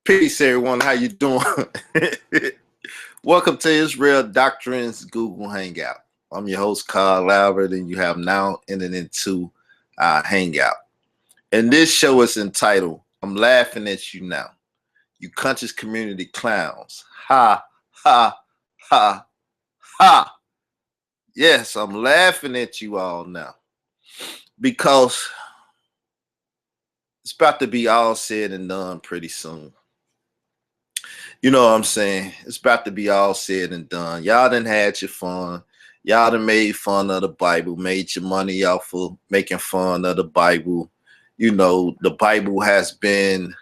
Peace, everyone. How you doing? Welcome to Israel Doctrines Google Hangout. I'm your host, Carl Albert, and you have now entered into our Hangout. And this show is entitled, I'm Laughing at You Now. You conscious community clowns. Ha, ha, ha, ha. Yes, I'm laughing at you all now. Because it's about to be all said and done pretty soon. You know what I'm saying? It's about to be all said and done. Y'all done had your fun. Y'all done made fun of the Bible, made your money off of making fun of the Bible. You know, the Bible has been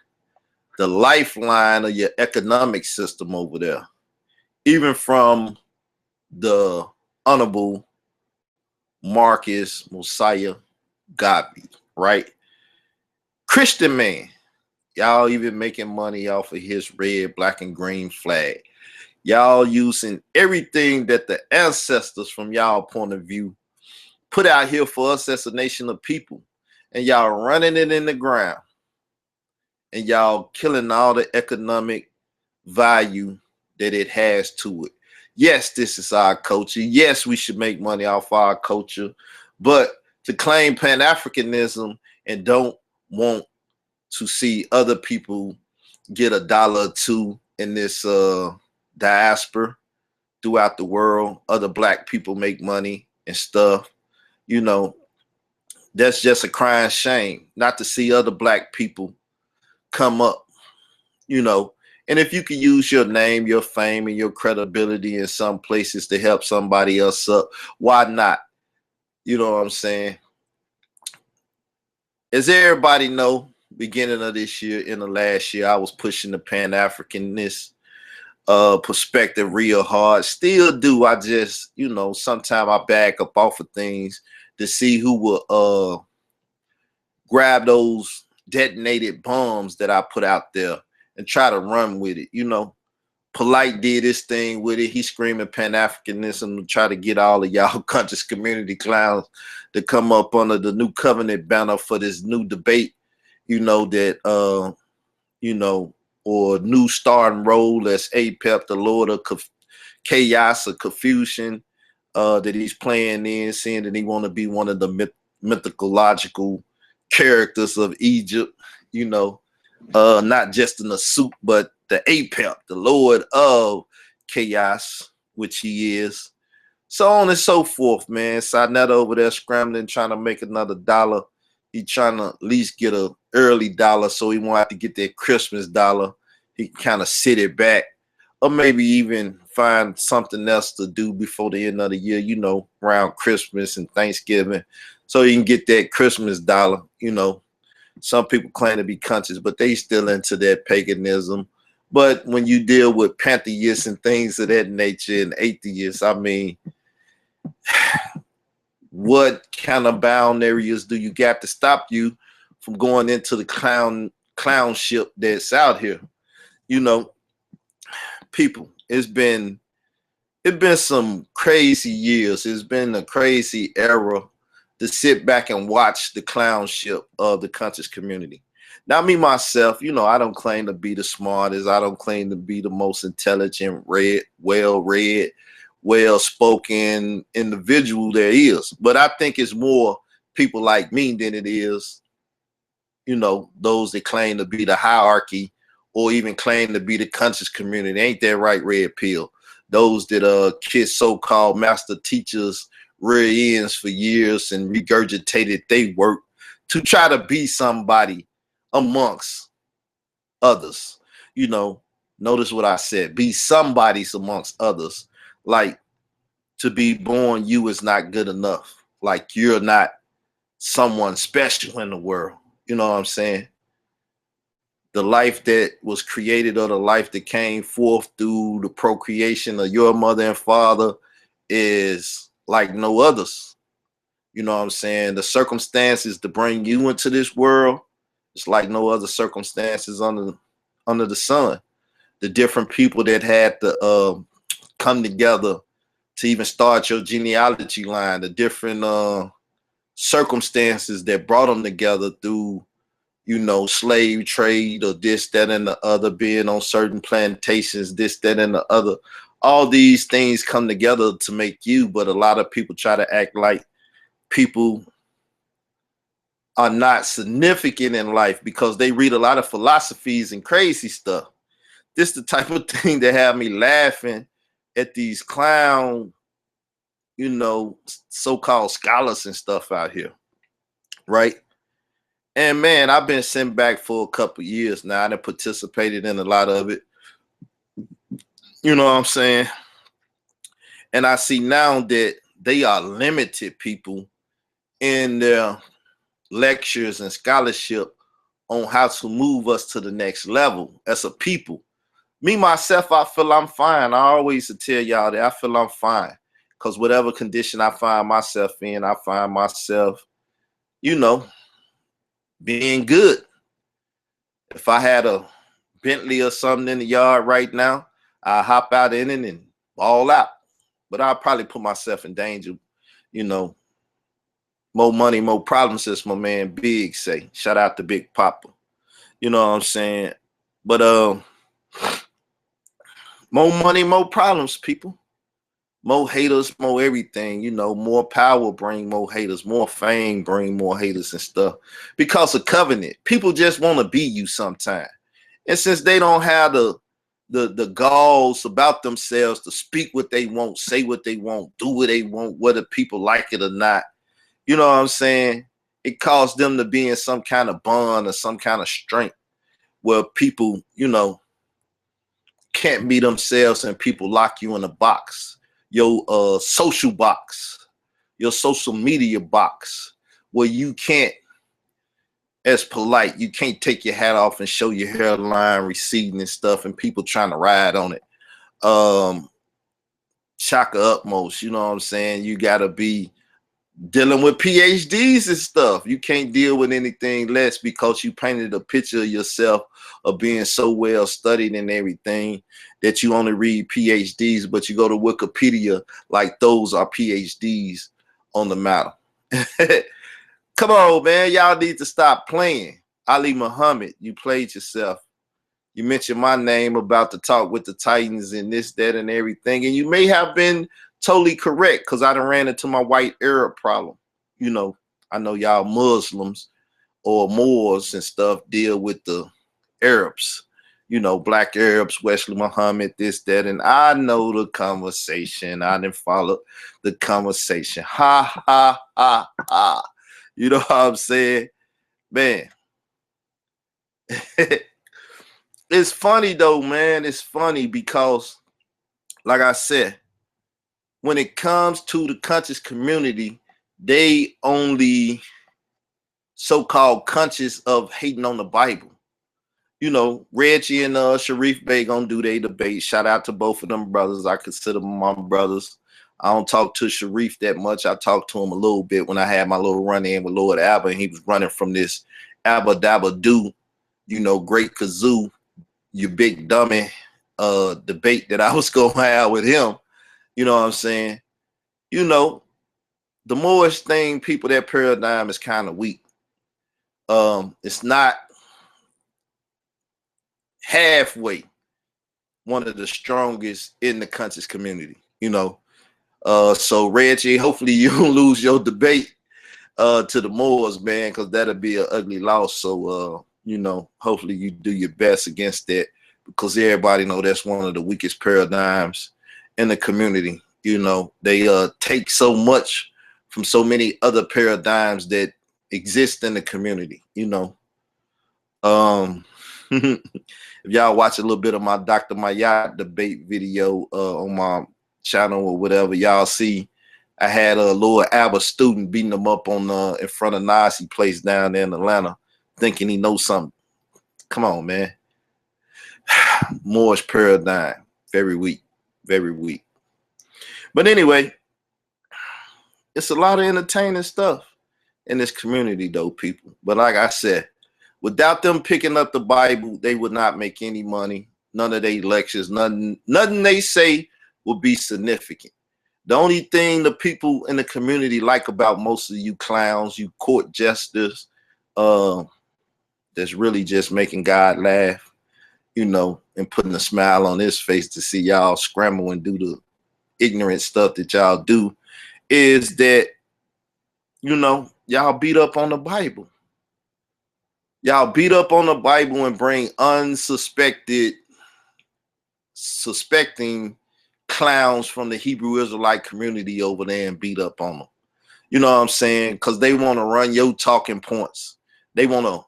the lifeline of your economic system over there. Even from the Honorable Marcus Mosiah Garvey, right? Christian man. Y'all even making money off of his red, black, and green flag. Y'all using everything that the ancestors from y'all point of view put out here for us as a nation of people. And y'all running it in the ground. And y'all killing all the economic value that it has to it. Yes, this is our culture. Yes, we should make money off our culture. But to claim Pan-Africanism and don't want to see other people get $1 or $2 in this diaspora throughout the world, other black people make money and stuff, you know, that's just a crying shame not to see other black people come up, you know. And if you can use your name, your fame, and your credibility in some places to help somebody else up, why not? You know what I'm saying? As everybody know, beginning of this year, in the last year, I was pushing the Pan-Africanist perspective real hard. Still do. I just, you know, sometimes I back up off of things to see who will grab those detonated bombs that I put out there and try to run with it. You know, Polite did his thing with it. He screaming Pan-Africanism to try to get all of y'all conscious community clowns to come up under the new covenant banner for this new debate, you know, that, you know, or new starting role as APEP, the Lord of Chaos or Confusion, that he's playing in, saying that he want to be one of the mythological characters of Egypt, you know, not just in a suit, but the APEP, the Lord of Chaos, which he is. So on and so forth, man. Sarnetta over there scrambling, trying to make another dollar. He trying to at least get an early dollar so he won't have to get that Christmas dollar. He can kind of sit it back or maybe even find something else to do before the end of the year, you know, around Christmas and Thanksgiving, so he can get that Christmas dollar, you know. Some people claim to be conscious, but they still into that paganism. But when you deal with pantheists and things of that nature and atheists, I mean, what kind of boundaries do you got to stop you from going into the clownship that's out here? You know, people, it's been some crazy years. It's been a crazy era to sit back and watch the clownship of the conscious community. Now, me, myself, you know, I don't claim to be the smartest. I don't claim to be the most intelligent, well-read, well-spoken individual there is. But I think it's more people like me than it is, you know, those that claim to be the hierarchy or even claim to be the conscious community. Ain't that right, Red Pill? Those that kiss so-called master teachers rear ends for years and regurgitated they work to try to be somebody amongst others. You know, notice what I said, be somebody's amongst others. Like, to be born you is not good enough. Like, you're not someone special in the world. You know what I'm saying? The life that was created or the life that came forth through the procreation of your mother and father is like no others. You know what I'm saying? The circumstances to bring you into this world, it's like no other circumstances under the sun. The different people that had to come together to even start your genealogy line, the different circumstances that brought them together through, slave trade or this, that, and the other, being on certain plantations, this, that, and the other. All these things come together to make you, but a lot of people try to act like people are not significant in life because they read a lot of philosophies and crazy stuff. This the type of thing that have me laughing at these clown, so-called scholars and stuff out here, right? And man, I've been sent back for a couple years now. I done participated in a lot of it. You know what I'm saying? And I see now that they are limited people in their lectures and scholarship on how to move us to the next level as a people. Me, myself, I feel I'm fine. I always tell y'all that I feel I'm fine because whatever condition I find myself in, I find myself, being good. If I had a Bentley or something in the yard right now, I'll hop out in it and ball out. But I'll probably put myself in danger, more money, more problems, as my man Big say. Shout out to Big Papa. You know what I'm saying? But more money, more problems, people. More haters, more everything. More power bring more haters. More fame bring more haters and stuff. Because of covenant. People just want to be you sometime. And since they don't have the galls about themselves to speak what they want, say what they want, do what they want, whether people like it or not, you know what I'm saying? It caused them to be in some kind of bond or some kind of strength where people, can't be themselves and people lock you in a box. Your social box, your social media box, where you can't, as polite, you can't take your hat off and show your hairline receding and stuff, and people trying to ride on it. Chaka utmost, you know what I'm saying? You gotta be dealing with PhDs and stuff. You can't deal with anything less because you painted a picture of yourself of being so well studied and everything that you only read PhDs, but you go to Wikipedia like those are PhDs on the matter. Come on, man. Y'all need to stop playing. Ali Muhammad, you played yourself. You mentioned my name about the talk with the Titans and this, that, and everything. And you may have been totally correct because I done ran into my white Arab problem. I know y'all Muslims or Moors and stuff deal with the Arabs, black Arabs, Wesley Muhammad, this, that, and I know the conversation. I didn't follow the conversation. Ha, ha, ha, ha. You know what I'm saying? Man. It's funny though, man. It's funny because, like I said, when it comes to the conscious community, they only so-called conscious of hating on the Bible. Reggie and Sharif Bey gonna do their debate. Shout out to both of them brothers. I consider them my brothers. I don't talk to Sharif that much. I talked to him a little bit when I had my little run-in with Lord Abba, and he was running from this Abba Dabba Do, great kazoo, you big dummy debate that I was gonna have with him. You know what I'm saying? The Moorish thing, people, that paradigm is kind of weak. It's not halfway one of the strongest in the conscious community, so Reggie, hopefully you don't lose your debate to the Moors, man, because that'll be an ugly loss. So hopefully you do your best against that, because everybody know that's one of the weakest paradigms in the community. They take so much from so many other paradigms that exist in the community. If y'all watch a little bit of my Dr. Mayat debate video on my channel or whatever, y'all see I had a Lord Abba student beating him up on in front of Nazi place down there in Atlanta, thinking he knows something. Come on, man. Moorish paradigm, very weak, very weak. But anyway, it's a lot of entertaining stuff in this community, though, people. But like I said, without them picking up the Bible, they would not make any money. None of their lectures, nothing they say will be significant. The only thing the people in the community like about most of you clowns, you court jesters, that's really just making God laugh, you know, and putting a smile on his face to see y'all scramble and do the ignorant stuff that y'all do, is that, you know, y'all beat up on the Bible. Y'all beat up on the Bible and bring suspecting clowns from the Hebrew Israelite community over there and beat up on them. You know what I'm saying? Because they want to run your talking points. They want to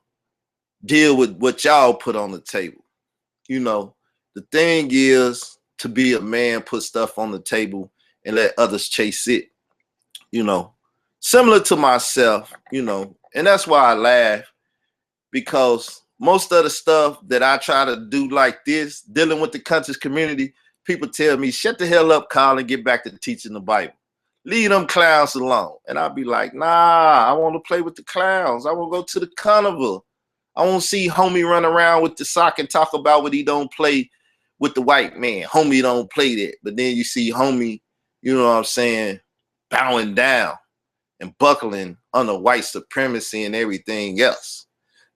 deal with what y'all put on the table. You know, the thing is to be a man, put stuff on the table and let others chase it. You know, similar to myself, you know, and that's why I laugh, because most of the stuff that I try to do like this, dealing with the conscious community, people tell me, shut the hell up, Kyle, and get back to teaching the Bible. Leave them clowns alone. And I'll be like, nah, I want to play with the clowns. I want to go to the carnival. I want to see homie run around with the sock and talk about what he don't play with the white man. Homie don't play that. But then you see homie, you know what I'm saying, bowing down and buckling under white supremacy and everything else.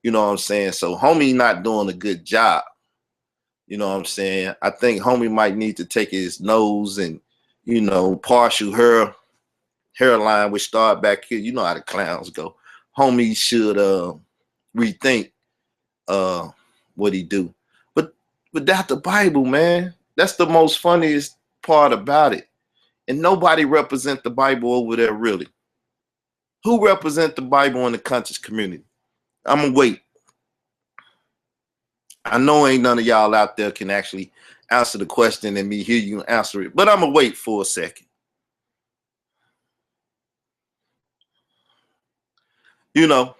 You know what I'm saying? So homie not doing a good job. You know what I'm saying? I think homie might need to take his nose and, you know, partial hairline, which start back here. You know how the clowns go. Homie should rethink what he do. But without the Bible, man, that's the most funniest part about it. And nobody represent the Bible over there, really. Who represent the Bible in the conscious community? I'm gonna wait. I know ain't none of y'all out there can actually answer the question and me hear you answer it, but I'm gonna wait for a second. You know,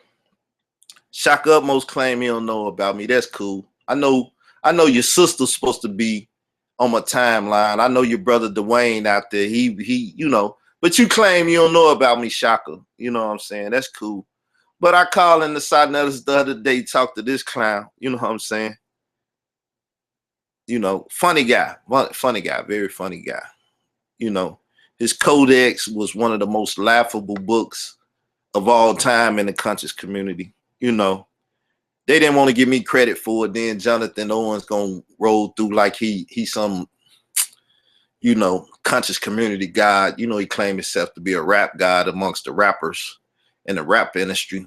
Shaka Upmost claim he don't know about me. That's cool. I know your sister's supposed to be on my timeline. I know your brother Dwayne out there. He, you know, but you claim you don't know about me, Shaka. You know what I'm saying? That's cool. But I called in the side notice the other day, talked to this clown. You know what I'm saying? You know, funny guy, very funny guy. You know, his Codex was one of the most laughable books of all time in the conscious community. You know, they didn't want to give me credit for it. Then Jonathan Owens gonna roll through like he's some, you know, conscious community god. You know, he claimed himself to be a rap god amongst the rappers in the rap industry.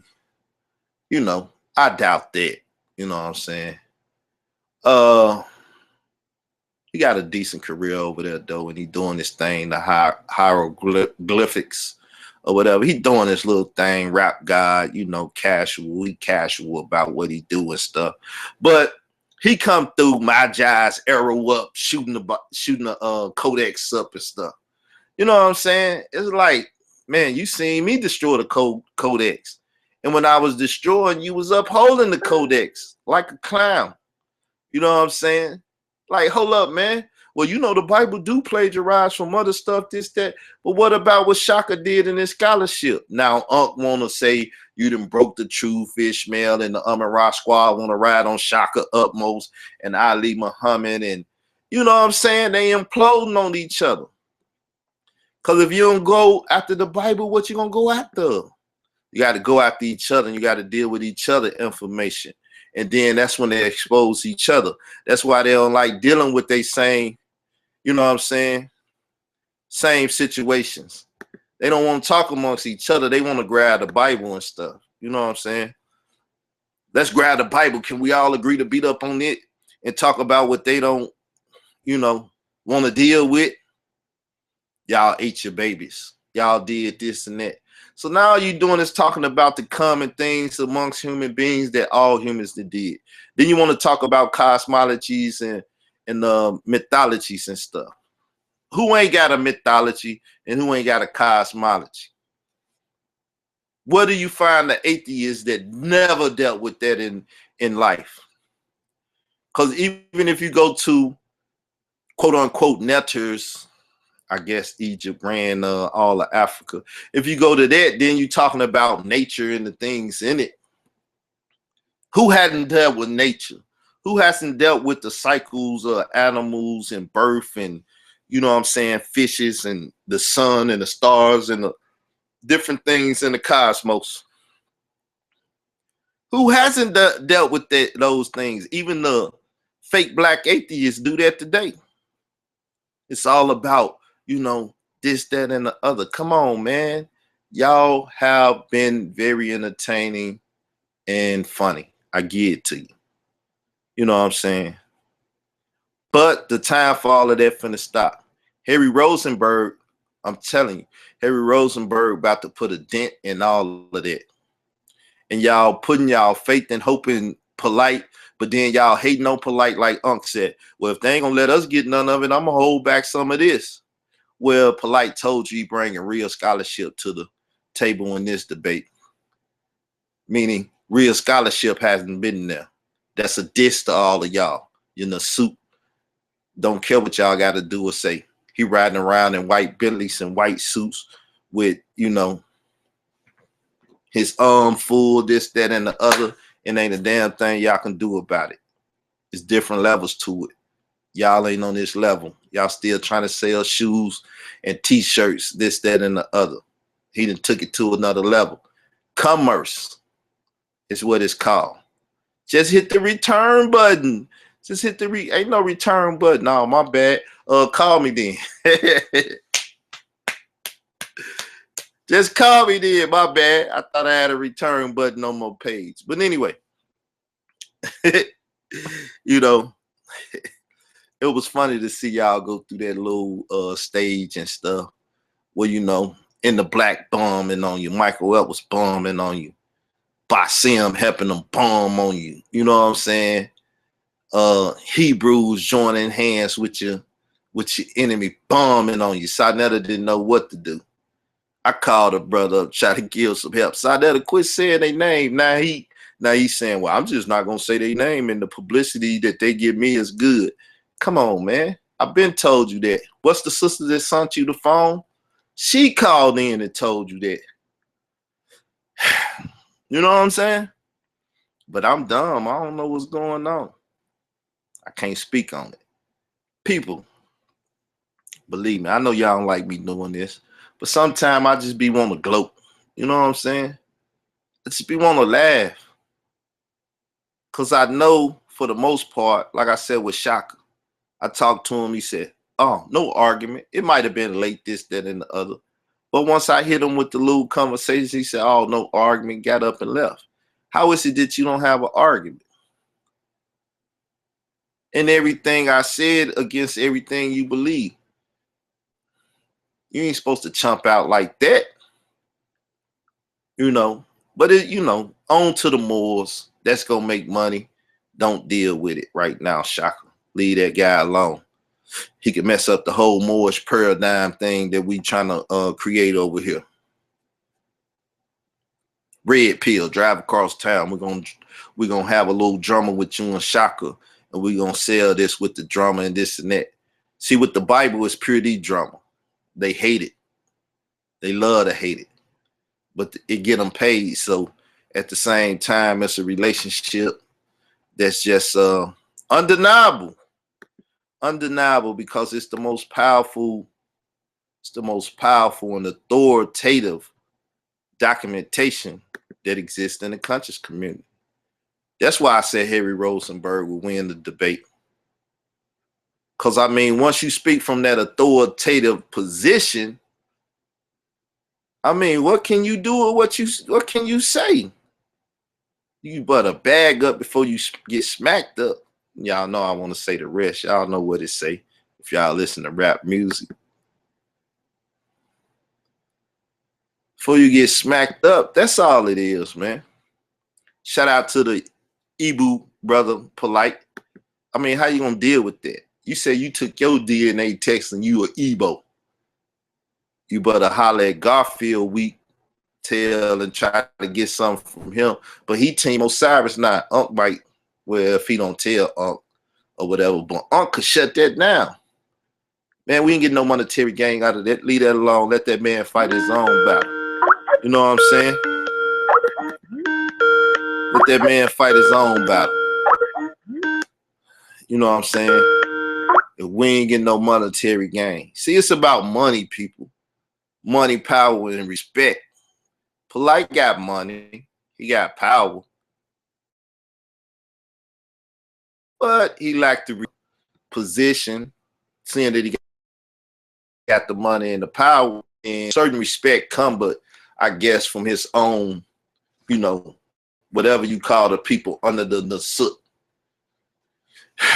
You know, I doubt that. You know what I'm saying? He got a decent career over there though, and he doing this thing, the hieroglyphics or whatever. He doing this little thing, rap god, you know, casual. He casual about what he do and stuff. But he come through my jazz arrow up, shooting the codex up and stuff. You know what I'm saying? It's like, man, you seen me destroy the codex. And when I was destroying, you was upholding the codex like a clown. You know what I'm saying? Like, hold up, man. Well, you know, the Bible do plagiarize from other stuff, this, that. But what about what Shaka did in his scholarship? Now, Unc want to say you done broke the truth, Ishmael, and the Ra squad want to ride on Shaka Upmost and Ali Muhammad. And, you know what I'm saying? They imploding on each other. Because if you don't go after the Bible, what you going to go after? You got to go after each other, and you got to deal with each other information. And then that's when they expose each other. That's why they don't like dealing with they same, you know what I'm saying, same situations. They don't want to talk amongst each other. They want to grab the Bible and stuff. You know what I'm saying? Let's grab the Bible. Can we all agree to beat up on it and talk about what they don't, you know, want to deal with? Y'all ate your babies. Y'all did this and that. So now all you're doing is talking about the common things amongst human beings that all humans did. Then you want to talk about cosmologies and mythologies and stuff. Who ain't got a mythology and who ain't got a cosmology? Where do you find the atheists that never dealt with that in life? Because even if you go to quote unquote netters, I guess Egypt ran all of Africa. If you go to that, then you're talking about nature and the things in it. Who hadn't dealt with nature? Who hasn't dealt with the cycles of animals and birth and, you know what I'm saying, fishes and the sun and the stars and the different things in the cosmos? Who hasn't dealt with those things? Even the fake black atheists do that today. It's all about, this, that, and the other. Come on, man. Y'all have been very entertaining and funny. I give it to you. You know what I'm saying? But the time for all of that finna stop. Harry Rosenberg, I'm telling you, Harry Rosenberg about to put a dent in all of that. And y'all putting y'all faith and hope in Polite, but then y'all hating on Polite like Unc said. Well, if they ain't gonna let us get none of it, I'm gonna hold back some of this. Well, Polite told you he bringing real scholarship to the table in this debate. Meaning real scholarship hasn't been there. That's a diss to all of y'all. In the suit. Don't care what y'all got to do or say. He riding around in white Bentleys and white suits with, his arm full, this, that, and the other, and ain't a damn thing y'all can do about it. It's different levels to it. Y'all ain't on this level. Y'all still trying to sell shoes and t-shirts, this, that, and the other. He done took it to another level. Commerce is what it's called. Just hit the return button. Just hit the ain't no return button. No, my bad. Call me then. Just call me then. My bad. I thought I had a return button on my page. But anyway, it was funny to see y'all go through that little stage and stuff where, in the black bombing on you. Michael Edwards bombing on you. Basim helping them bomb on you. You know what I'm saying? Hebrews joining hands with your enemy, bombing on you. Sarnetta didn't know what to do. I called a brother up, try to give some help. Sarnetta quit saying their name. Now he's saying, well, I'm just not gonna say their name, and the publicity that they give me is good. Come on, man. I've been told you that. What's the sister that sent you the phone? She called in and told you that. You know what I'm saying? But I'm dumb. I don't know what's going on. I can't speak on it. People, believe me, I know y'all don't like me doing this, but sometimes I just be want to gloat. You know what I'm saying? I just be want to laugh. Because I know for the most part, like I said with Shaka, I talked to him, he said, oh, no argument. It might have been late, this, that, and the other. But once I hit him with the little conversation, he said, oh, no argument, got up and left. How is it that you don't have an argument? And everything I said against everything you believe. You ain't supposed to chump out like that. But on to the Moors. That's gonna make money. Don't deal with it right now, Shaka. Leave that guy alone. He could mess up the whole Moorish paradigm thing that we trying to create over here. Red pill, drive across town. We're gonna have a little drama with you and Shaka, and we're gonna sell this with the drama and this and that. See, with the Bible, it's pure D drama. They hate it. They love to hate it, but it get them paid. So at the same time, it's a relationship that's just undeniable because it's the most powerful. It's the most powerful and authoritative documentation that exists in the conscious community. That's why I said Harry Rosenberg will win the debate. Because, once you speak from that authoritative position, what can you do or what can you say? You better bag up before you get smacked up. Y'all know I want to say the rest. Y'all know what it say if y'all listen to rap music. Before you get smacked up, that's all it is, man. Shout out to the Ibu brother, Polite. How you gonna deal with that? You say you took your DNA test and you a Igbo. You better holler at Garfield week, tell and try to get something from him. But he Team Osiris now. Unc might, well, if he don't tell Unc or whatever, but Unc could shut that down. Man, we ain't get no monetary gain out of that. Leave that alone. Let that man fight his own battle. You know what I'm saying? Let that man fight his own battle. You know what I'm saying? If we ain't getting no monetary gain. See, it's about money, people. Money, power, and respect. Polite got money. He got power. but he lacked the position, seeing that he got the money and the power, and certain respect come, but I guess from his own, you know, whatever you call the people under the soot.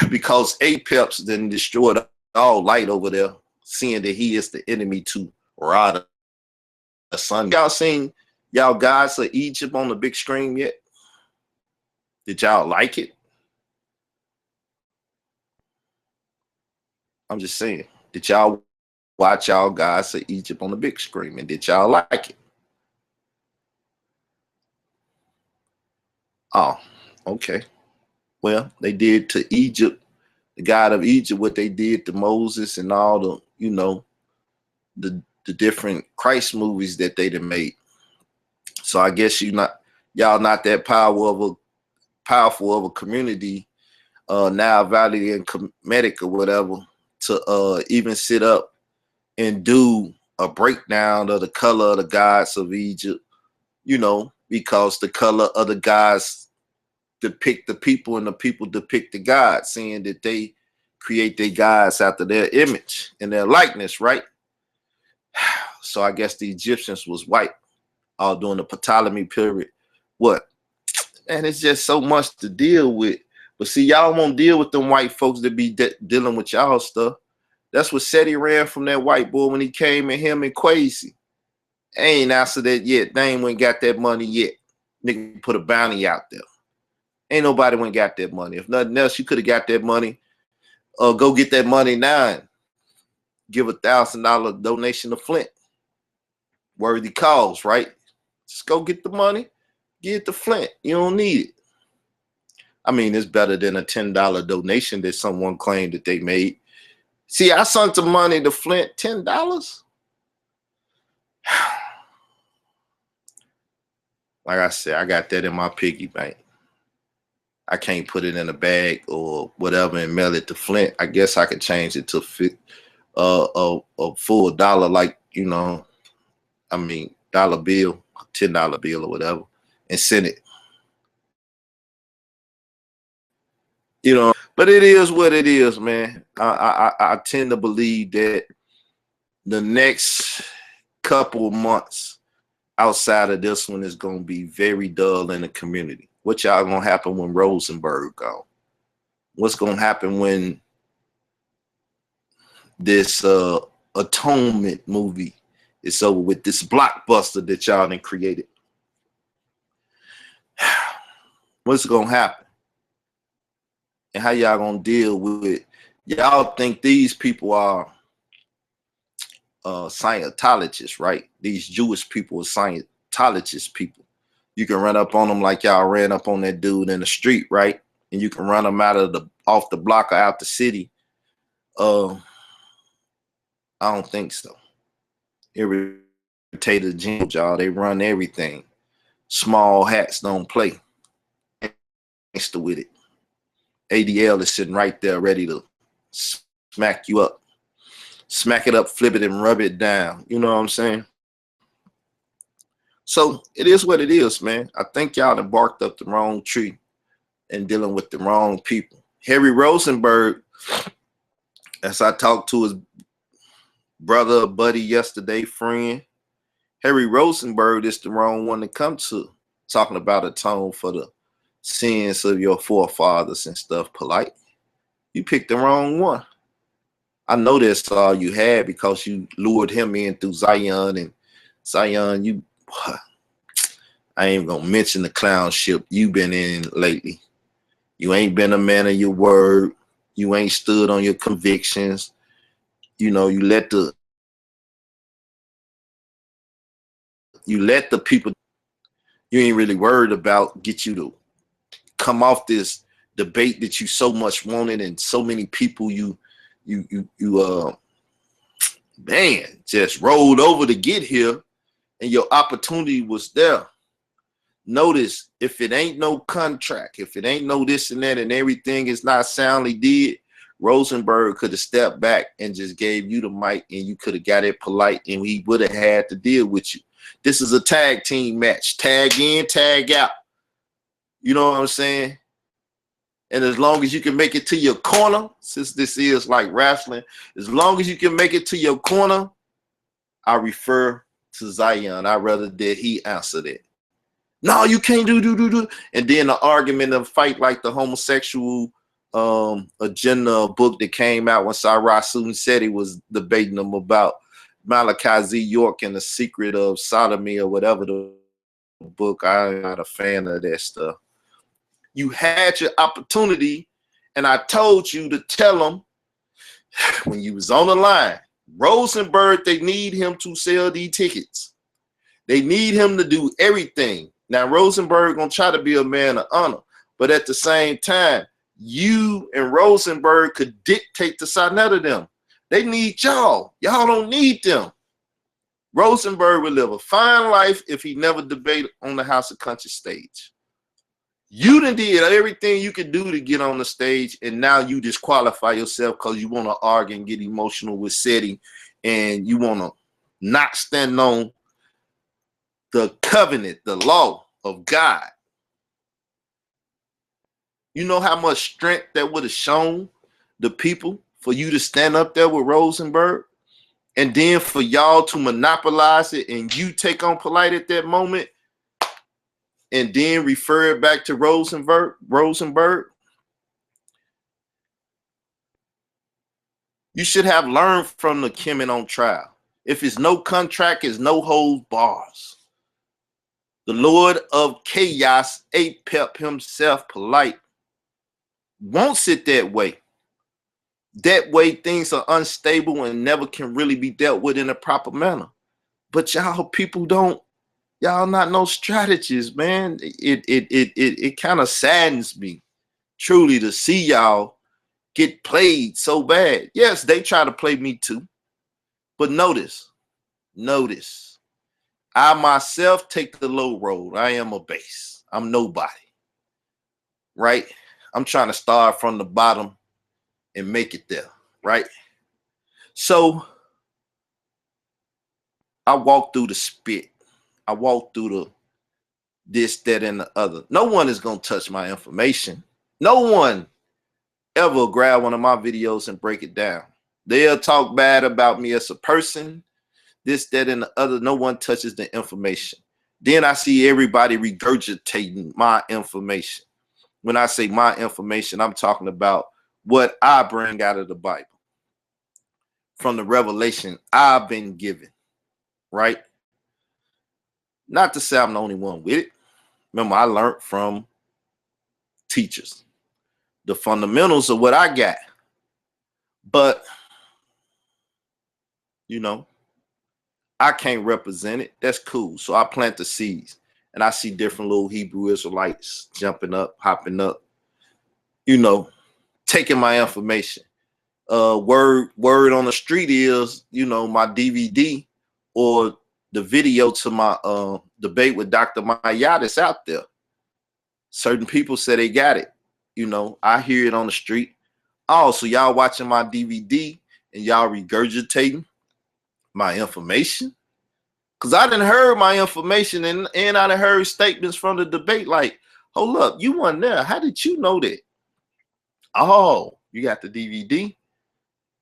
Because Apex then destroyed all light over there, seeing that he is the enemy to Rada, the sun. Y'all seen y'all Gods of Egypt on the big screen yet? Did y'all like it? I'm just saying, did y'all watch y'all Gods of Egypt on the big screen, and did y'all like it? Oh, okay. Well, they did to Egypt, the God of Egypt, what they did to Moses and all the, you know, the different Christ movies that they done made. So I guess y'all not that powerful of a community, now Valley and Comedic or whatever, to even sit up and do a breakdown of the color of the gods of Egypt, you know, because the color of the gods depict the people and the people depict the gods, saying that they create their gods after their image and their likeness, right? So I guess the Egyptians was white all during the Ptolemy period. What? And it's just so much to deal with. But see, y'all won't deal with them white folks that be dealing with y'all stuff. That's what said he ran from that white boy when he came in, him and Quasi. Ain't answered that yet. They ain't went got that money yet. Nigga put a bounty out there. Ain't nobody went got that money. If nothing else, you could have got that money. Go get that money now and give $1,000 donation to Flint. Worthy cause, right? Just go get the money, give it to Flint. You don't need it. I mean, it's better than a $10 donation that someone claimed that they made. See, I sent the money to Flint, $10. Like I said, I got that in my piggy bank. I can't put it in a bag or whatever and mail it to Flint. I guess I could change it to a full dollar, like, you know, I mean, dollar bill, $10 bill or whatever, and send it. You know, but it is what it is, man. I tend to believe that the next couple of months outside of this one is going to be very dull in the community. What y'all going to happen when Rosenberg gone? What's going to happen when this atonement movie is over with, this blockbuster that y'all done created? What's going to happen? And how y'all going to deal with it? Y'all think these people are Scientologists, right? These Jewish people are Scientologist people. You can run up on them like y'all ran up on that dude in the street, right? And you can run them off the block or out the city. I don't think so. Irritated Jim, y'all. They run everything. Small hats don't play. Gangster with it. ADL is sitting right there ready to smack you up. Smack it up, flip it, and rub it down. You know what I'm saying? So it is what it is, man. I think y'all done barked up the wrong tree and dealing with the wrong people. Harry Rosenberg, as I talked to his brother, buddy yesterday, friend, Harry Rosenberg is the wrong one to come to, talking about atone for the sins of your forefathers and stuff. Polite. You picked the wrong one. I know that's all you had because you lured him in through Zion, and Zion, I ain't gonna mention the clown ship you've been in lately. You ain't been a man of your word. You ain't stood on your convictions. You know, you let the people you ain't really worried about get you to come off this debate that you so much wanted, and so many people you man, just rolled over to get here, and your opportunity was there. Notice, if it ain't no contract, if it ain't no this and that, and everything is not soundly did, Rosenberg could have stepped back and just gave you the mic, and you could have got it polite, and he would have had to deal with you. This is a tag team match. Tag in, tag out. You know what I'm saying? And as long as you can make it to your corner, since this is like wrestling, as long as you can make it to your corner, I refer to Zion. I'd rather that he answered it. No, you can't do. And then the argument of fight like the homosexual agenda book that came out when Sarah Sunseti was debating them about Malachi Z. York and the secret of sodomy or whatever the book. I'm not a fan of that stuff. You had your opportunity, and I told you to tell them when you was on the line, Rosenberg, they need him to sell these tickets. They need him to do everything. Now, Rosenberg gonna try to be a man of honor, but at the same time, you and Rosenberg could dictate the Sonnet of them. They need y'all. Y'all don't need them. Rosenberg would live a fine life if he never debated on the House of Country stage. You done did everything you could do to get on the stage, and now you disqualify yourself because you want to argue and get emotional with SETI, and you want to not stand on the covenant, the law of God. You know how much strength that would have shown the people for you to stand up there with Rosenberg, and then for y'all to monopolize it and you take on polite at that moment and then refer it back to Rosenberg. You should have learned from the Kemen on trial. If it's no contract, it's no holds bars. The Lord of Chaos, Apep himself, polite, wants it that way. That way things are unstable and never can really be dealt with in a proper manner. But y'all people don't, y'all not no strategists, man. It kind of saddens me truly to see y'all get played so bad. Yes, they try to play me too. But notice, I myself take the low road. I am a base. I'm nobody. Right? I'm trying to start from the bottom and make it there. Right? So I walk through the spit. I walk through the this, that, and the other. No one is going to touch my information. No one ever grab one of my videos and break it down. They'll talk bad about me as a person, this, that, and the other. No one touches the information. Then I see everybody regurgitating my information. When I say my information, I'm talking about what I bring out of the Bible, from the revelation I've been given, right? Not to say I'm the only one with it. Remember, I learned from teachers, the fundamentals of what I got. But, you know, I can't represent it. That's cool. So I plant the seeds, and I see different little Hebrew Israelites jumping up, hopping up, you know, taking my information. Word on the street is, you know, my DVD or the video to my debate with Dr. Mayadis out there. Certain people say they got it. You know, I hear it on the street. Oh, so y'all watching my DVD and y'all regurgitating my information? Because I done heard my information and I done heard statements from the debate like, hold up, you weren't there. How did you know that? Oh, you got the DVD?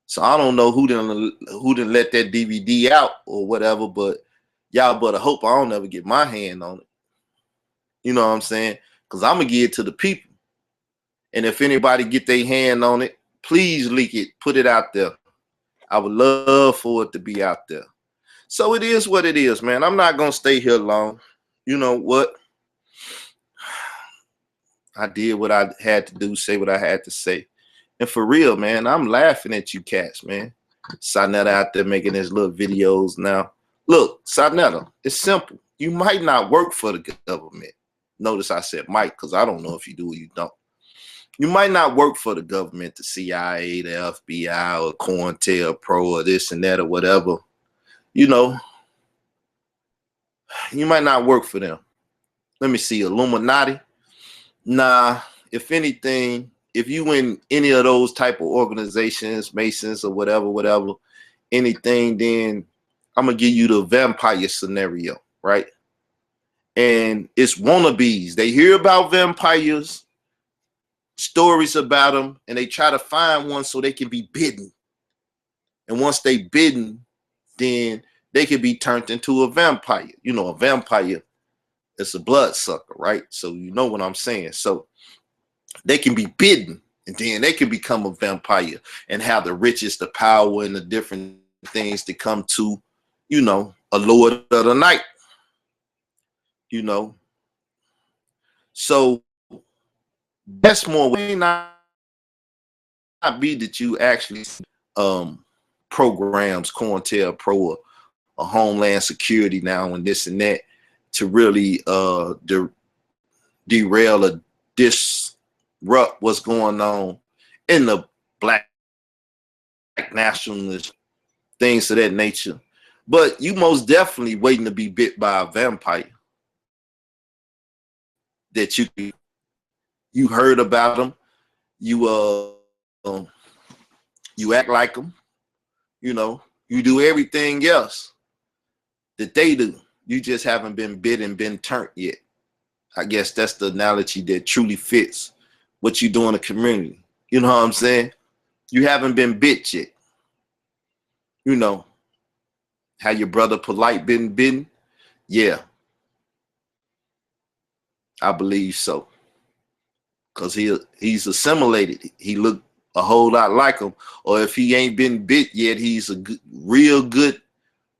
So I don't know who didn't let that DVD out or whatever, but y'all better hope I don't ever get my hand on it. You know what I'm saying? Because I'm going to give it to the people. And if anybody get their hand on it, please leak it, put it out there. I would love for it to be out there. So it is what it is, man. I'm not going to stay here long. You know what? I did what I had to do, say what I had to say. And for real, man, I'm laughing at you cats, man. Sonetta out there making his little videos now. Look, Sonetta, it's simple. You might not work for the government. Notice I said might, because I don't know if you do or you don't. You might not work for the government, the CIA, the FBI, or COINTELPRO, or this and that, or whatever. You know, you might not work for them. Let me see, Illuminati. Nah, if anything, if you in any of those type of organizations, Masons or whatever, anything, then I'm going to give you the vampire scenario, right? And it's wannabes. They hear about vampires stories about them, and they try to find one so they can be bitten. And once they bitten, then they can be turned into a vampire. You know, a vampire is a bloodsucker, right? So you know what I'm saying. So they can be bitten, and then they can become a vampire and have the riches, the power, and the different things that come to, you know, a lord of the night. You know, so that's more way not be that you actually programs, COINTELPRO, or Homeland Security now and this and that to really derail or disrupt what's going on in the black nationalist things of that nature. But you most definitely waiting to be bit by a vampire that you heard about them, you act like them, you know, you do everything else that they do. You just haven't been bit and been turned yet. I guess that's the analogy that truly fits what you do in the community. You know what I'm saying? You haven't been bit yet. You know, how your brother Polite been bitten? Yeah, I believe so. Cause he's assimilated. He looked a whole lot like him. Or if he ain't been bit yet, he's a good, real good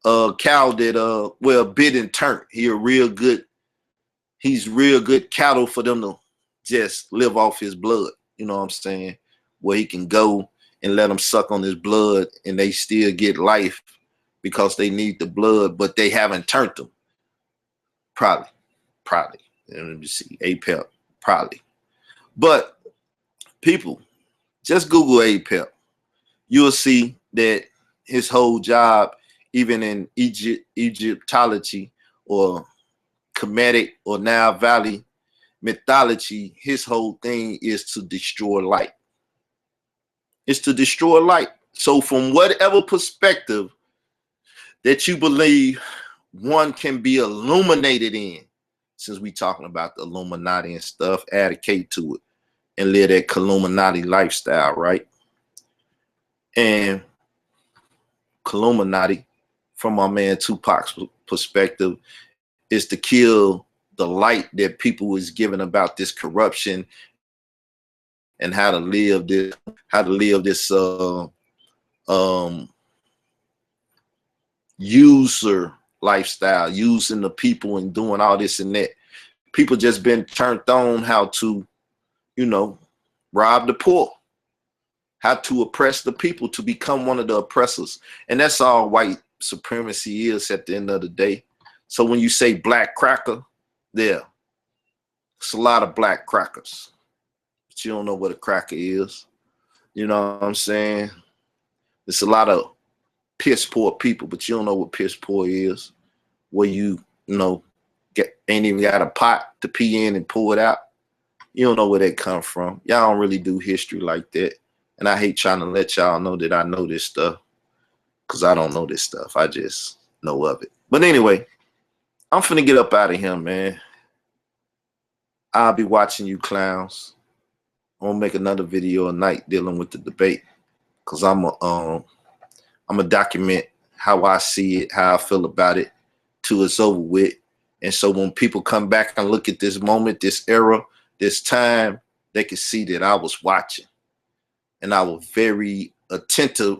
cow that well, bit and turned. He's real good cattle for them to just live off his blood. You know what I'm saying? Where he can go and let them suck on his blood and they still get life because they need the blood, but they haven't turned them. Probably. Let me see. APEP, probably. But people, just Google APEP. You'll see that his whole job, even in Egyptology or Kemetic or Nile Valley mythology, his whole thing is to destroy light. It's to destroy light. So from whatever perspective that you believe one can be illuminated in, since we talking about the Illuminati and stuff, add a K to it and live that Illuminati lifestyle, right? And Illuminati, from my man Tupac's perspective, is to kill the light that people was given about this corruption and how to live this user lifestyle, using the people and doing all this and that. People just been turned on how to, you know, rob the poor, how to oppress the people, to become one of the oppressors. And that's all white supremacy is at the end of the day. So when you say black cracker, there, it's a lot of black crackers, but you don't know what a cracker is. You know what I'm saying? It's a lot of piss poor people, but you don't know what piss poor is. Where you know, ain't even got a pot to pee in and pull it out. You don't know where that come from. Y'all don't really do history like that. And I hate trying to let y'all know that I know this stuff, because I don't know this stuff. I just know of it. But anyway, I'm finna get up out of here, man. I'll be watching you clowns. I'm gonna make another video at night dealing with the debate, because I'm a document how I see it, how I feel about it, till it's over with. And so when people come back and look at this moment, this era, this time, they can see that I was watching and I was very attentive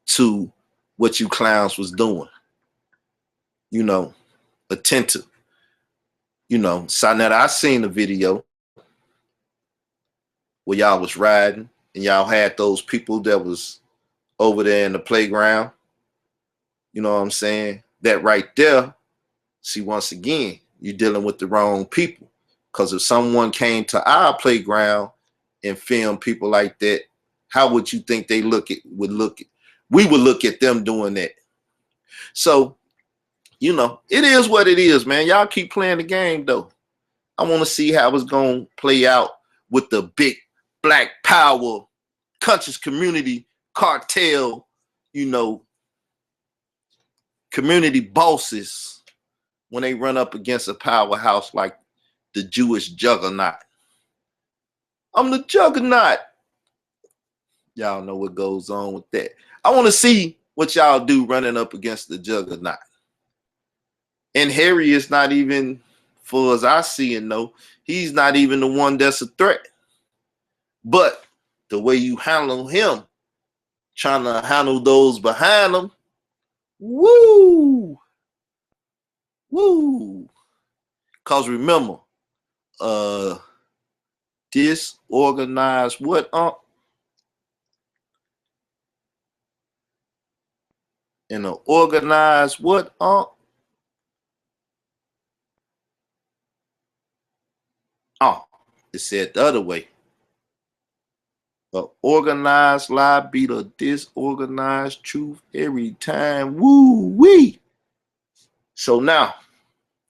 to what you clowns was doing. You know, attentive. You know, so now I seen the video where y'all was riding and y'all had those people that was over there in the playground. You know what I'm saying? That right there, see, once again, you're dealing with the wrong people. Because if someone came to our playground and filmed people like that, how would you think they would look at? We would look at them doing that. So, you know, it is what it is, man. Y'all keep playing the game, though. I want to see how it's going to play out with the big black power, conscious community, cartel, you know, community bosses when they run up against a powerhouse like the Jewish juggernaut. I'm the juggernaut. Y'all know what goes on with that. I want to see what y'all do running up against the juggernaut. And Harry is not even, for as I see and know, he's not even the one that's a threat. But the way you handle him, trying to handle those behind him, woo, woo. Because remember, disorganized what, in an organized what, oh, it said the other way. A organized lie beat a disorganized truth every time. Woo wee. So now,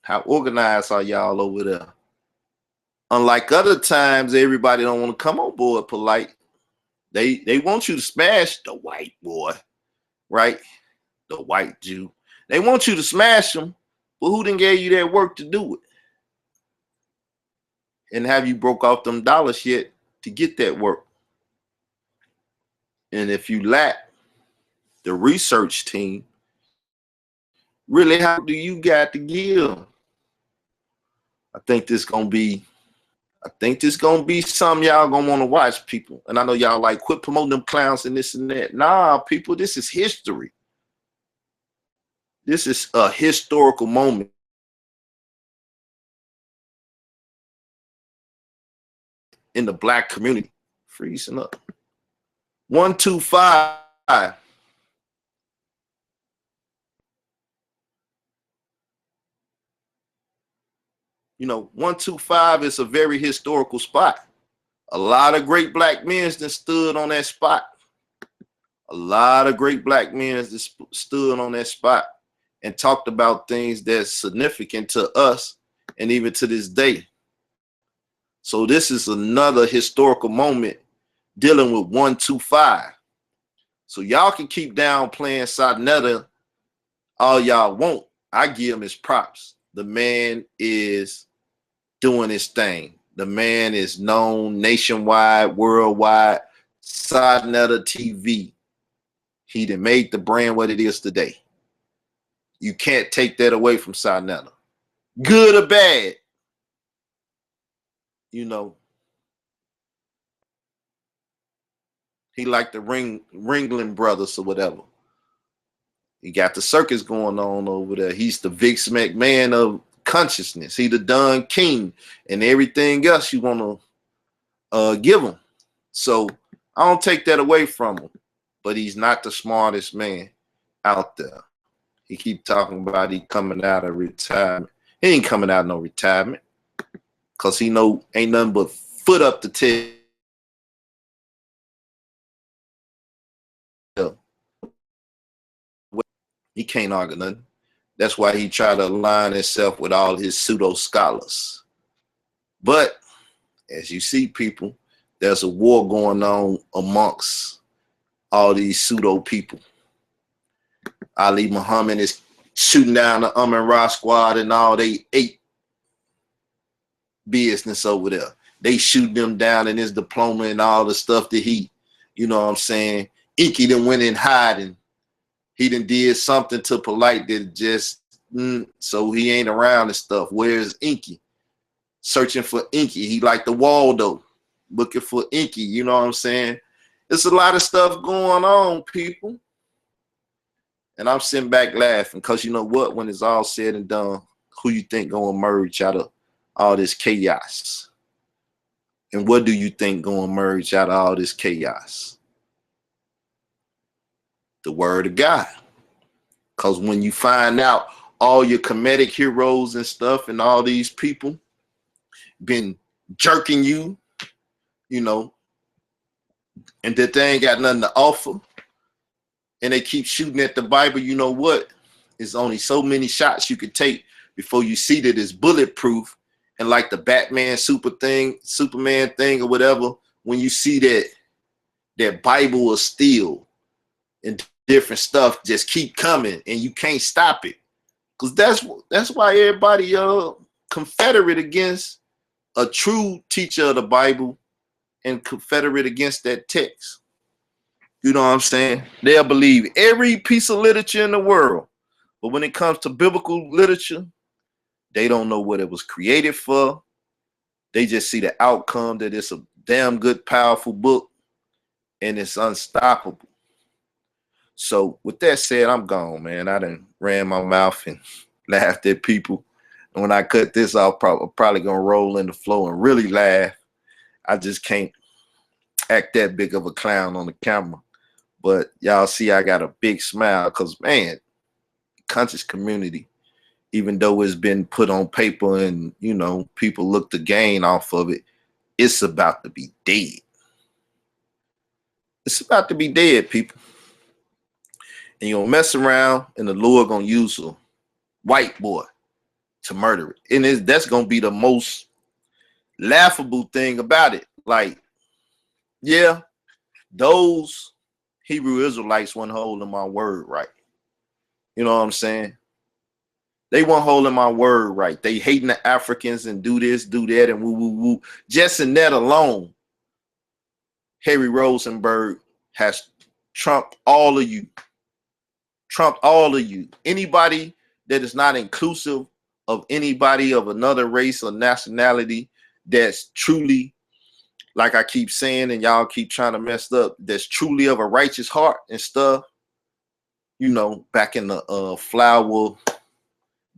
how organized are y'all over there? Unlike other times, everybody don't want to come on board polite. They want you to smash the white boy, right? The white Jew. They want you to smash them, but who didn't gave you that work to do it? And have you broke off them dollars yet to get that work? And if you lack the research team, really, how do you got to give? I think this gonna be something y'all gonna want to watch, people. And I know y'all like, quit promoting them clowns and this and that. Nah, people, this is history. This is a historical moment in the Black community. Freezing up. 125. You know, 125 is a very historical spot. A lot of great Black men that stood on that spot. A lot of great Black men that stood on that spot and talked about things that's significant to us and even to this day. So this is another historical moment dealing with 125. So y'all can keep downplaying Sadnetta all y'all want. I give him his props. The man is doing his thing. The man is known nationwide, worldwide. Sadnetta TV. He done made the brand what it is today. You can't take that away from Sadnetta. Good or bad. You know, he like the Ringling Brothers or whatever. He got the circus going on over there. He's the Vince McMahon of consciousness. He the Don King and everything else you want to give him. So I don't take that away from him, but he's not the smartest man out there. He keep talking about he coming out of retirement. He ain't coming out of no retirement because he know ain't nothing but foot up the tail. He can't argue nothing. That's why he tried to align himself with all his pseudo scholars. But as you see, people, there's a war going on amongst all these pseudo people. Ali Muhammad is shooting down the Ra squad and all they ate business over there. They shooting them down in his diploma and all the stuff that he, you know what I'm saying? Inky done went in hiding. He done did something to Polite that just, so he ain't around and stuff. Where's Inky? Searching for Inky. He like the Waldo, looking for Inky, you know what I'm saying? There's a lot of stuff going on, people. And I'm sitting back laughing because you know what? When it's all said and done, who you think gonna emerge out of all this chaos? And what do you think gonna emerge out of all this chaos? The word of God. Because when you find out all your comedic heroes and stuff and all these people been jerking you, you know, and that they ain't got nothing to offer, and they keep shooting at the Bible, you know what? There's only so many shots you could take before you see that it's bulletproof. And like the Batman Superman thing or whatever, when you see that Bible of steel and different stuff just keep coming and you can't stop it. Because that's why everybody confederate against a true teacher of the Bible and confederate against that text. You know what I'm saying? They'll believe every piece of literature in the world. But when it comes to biblical literature, they don't know what it was created for. They just see the outcome that it's a damn good, powerful book and it's unstoppable. So with that said, I'm gone, man. I done ran my mouth and laughed at people. And when I cut this off, probably gonna roll in the floor and really laugh. I just can't act that big of a clown on the camera. But y'all see I got a big smile because, man, conscious community, even though it's been put on paper and, you know, people look to gain off of it, it's about to be dead. It's about to be dead, people. And you'll mess around and the Lord gonna use a white boy to murder it. And that's gonna be the most laughable thing about it. Like, yeah, those Hebrew Israelites weren't holding my word right. You know what I'm saying? They weren't holding my word right. They hating the Africans and do this, do that, and woo, woo, woo. Just in that alone, Harry Rosenberg has trumped all of you. Trumped all of you. Anybody that is not inclusive of anybody of another race or nationality that's truly, like I keep saying, and y'all keep trying to mess up, that's truly of a righteous heart and stuff. You know, back in the flower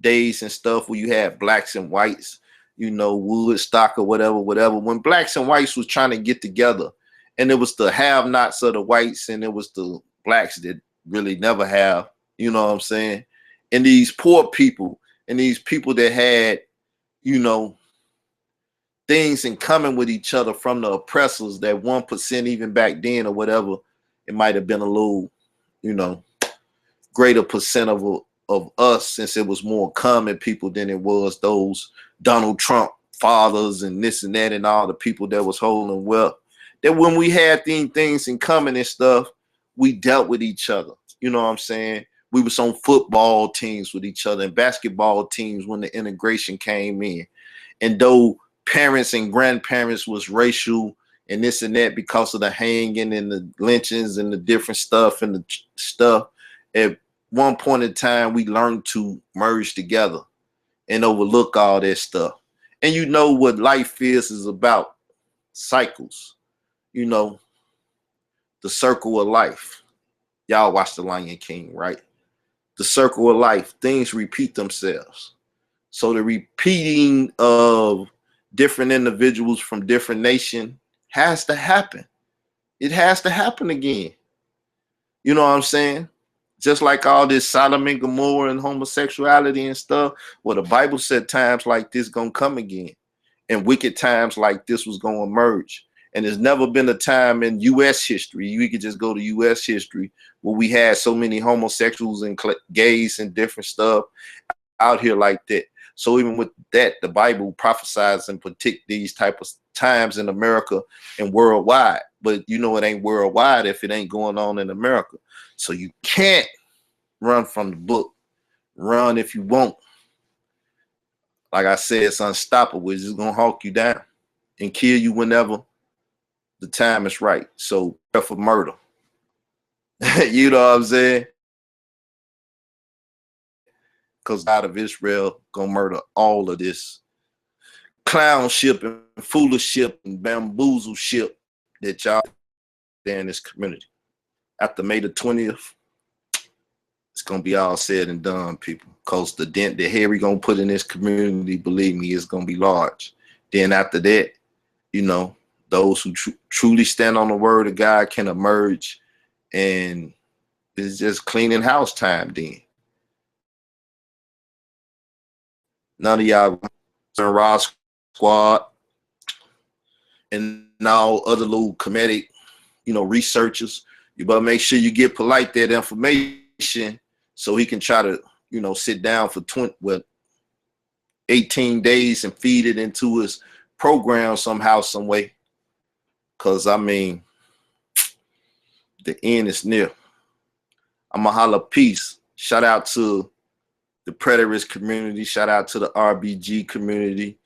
days and stuff where you had blacks and whites, you know, Woodstock or whatever. When blacks and whites was trying to get together, and it was the have-nots of the whites, and it was the blacks that really never have, you know what I'm saying? And these poor people and these people that had, you know, things in common with each other from the oppressors, that 1% even back then or whatever, it might have been a little, you know, greater percent of us, since it was more common people than it was those Donald Trump fathers and this and that and all the people that was holding wealth. That when we had these things in common and stuff, we dealt with each other. You know what I'm saying? We was on football teams with each other and basketball teams when the integration came in. And though parents and grandparents was racial and this and that because of the hanging and the lynchings and the different stuff and the stuff, at one point in time, we learned to merge together and overlook all that stuff. And you know what life is about cycles, you know, the circle of life. Y'all watch The Lion King, right? The circle of life, things repeat themselves. So the repeating of different individuals from different nations has to happen. It has to happen again. You know what I'm saying? Just like all this Sodom and Gomorrah and homosexuality and stuff. Well, the Bible said times like this gonna come again. And wicked times like this was gonna emerge. And there's never been a time in U.S. history, we could just go to U.S. history, where we had so many homosexuals and gays and different stuff out here like that. So even with that, the Bible prophesies and predict these type of times in America and worldwide. But you know it ain't worldwide if it ain't going on in America. So you can't run from the book. Run if you want. Like I said, it's unstoppable. It's just gonna hawk you down and kill you whenever the time is right. So for murder. You know what I'm saying? Because God of Israel gonna murder all of this clownship and foolishship and bamboozleship that y'all there in this community. After May the 20th, it's gonna be all said and done, people. Because the dent that Harry gonna put in this community, believe me, is gonna be large. Then after that, you know, those who truly stand on the word of God can emerge, and it's just cleaning house time then. None of y'all Raw Squad and now other little comedic, you know, researchers, you better make sure you get polite that information so he can try to, you know, sit down for 18 days and feed it into his program somehow, some way. Because, I mean, the end is near. I'm going to holler peace. Shout out to the preterist community. Shout out to the RBG community.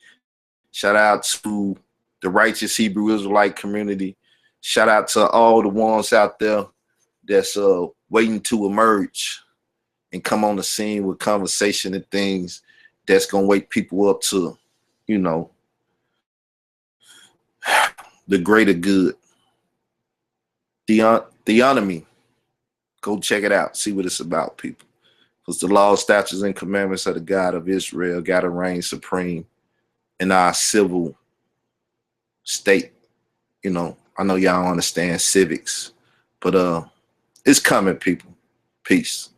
Shout out to the righteous Hebrew Israelite community. Shout out to all the ones out there that's waiting to emerge and come on the scene with conversation and things that's gonna wake people up to, you know, the greater good. Theonomy. Go check it out. See what it's about, people. Because the law, statutes, and commandments of the God of Israel got to reign supreme in our civil state. You know, I know y'all understand civics, but it's coming, people. Peace.